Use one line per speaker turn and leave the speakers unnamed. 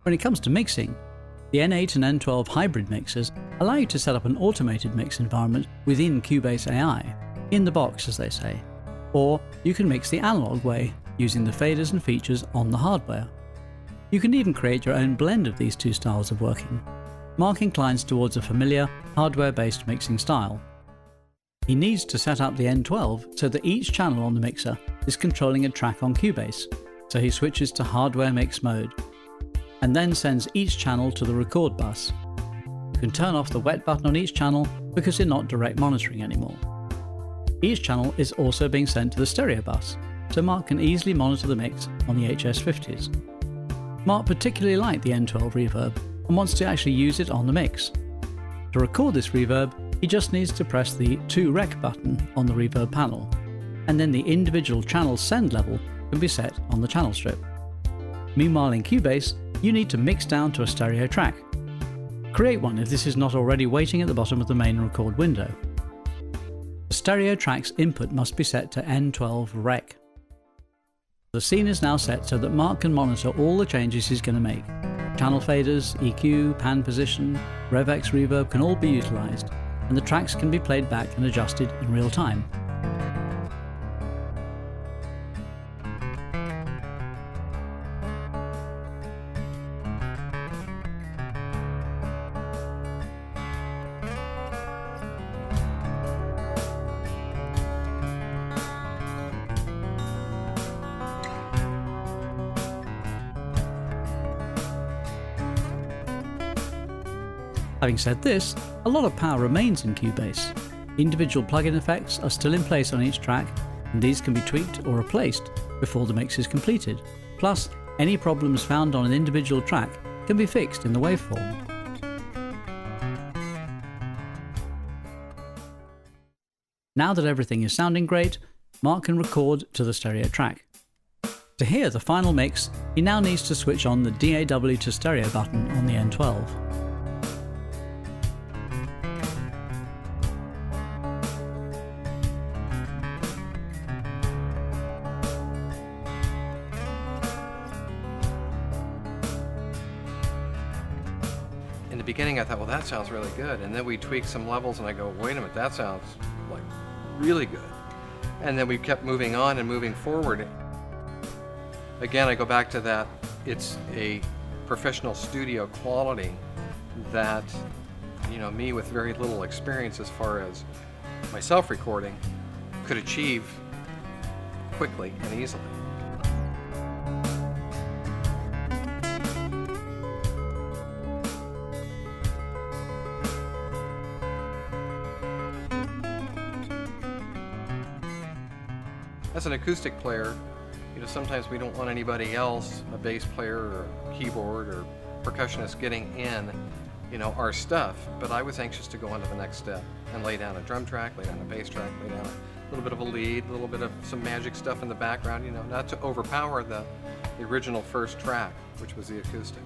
When it comes to mixing, the N8 and N12 hybrid mixers allow you to set up an automated mix environment within Cubase AI, in the box as they say, or you can mix the analog way using the faders and features on the hardware. You can even create your own blend of these two styles of working. Mark inclines towards a familiar hardware-based mixing style. He needs to set up the N12 so that each channel on the mixer is controlling a track on Cubase, so he switches to hardware mix mode, and then sends each channel to the record bus. You can turn off the wet button on each channel because you're not direct monitoring anymore. Each channel is also being sent to the stereo bus, so Mark can easily monitor the mix on the HS50s. Mark particularly liked the N12 reverb and wants to actually use it on the mix. To record this reverb, he just needs to press the To Rec button on the reverb panel, and then the individual channel send level can be set on the channel strip. Meanwhile in Cubase, you need to mix down to a stereo track. Create one if this is not already waiting at the bottom of the main record window. The stereo track's input must be set to N12 Rec. The scene is now set so that Mark can monitor all the changes he's going to make. Channel faders, EQ, pan position, RevX reverb can all be utilised, and the tracks can be played back and adjusted in real time. Having said this, a lot of power remains in Cubase. Individual plugin effects are still in place on each track, and these can be tweaked or replaced before the mix is completed. Plus, any problems found on an individual track can be fixed in the waveform. Now that everything is sounding great, Mark can record to the stereo track. To hear the final mix, he now needs to switch on the DAW to stereo button on the N12.
In the beginning I thought, well, that sounds really good, and then we tweaked some levels and I go, wait a minute, that sounds like really good. And then we kept moving on and moving forward. Again, I go back to that, it's a professional studio quality that, you know, me with very little experience as far as my self-recording could achieve quickly and easily. As an acoustic player, you know, sometimes we don't want anybody else, a bass player or keyboard or percussionist, getting in, you know, our stuff. But I was anxious to go on to the next step and lay down a drum track, lay down a bass track, lay down a little bit of a lead, a little bit of some magic stuff in the background, you know, not to overpower the original first track, which was the acoustic.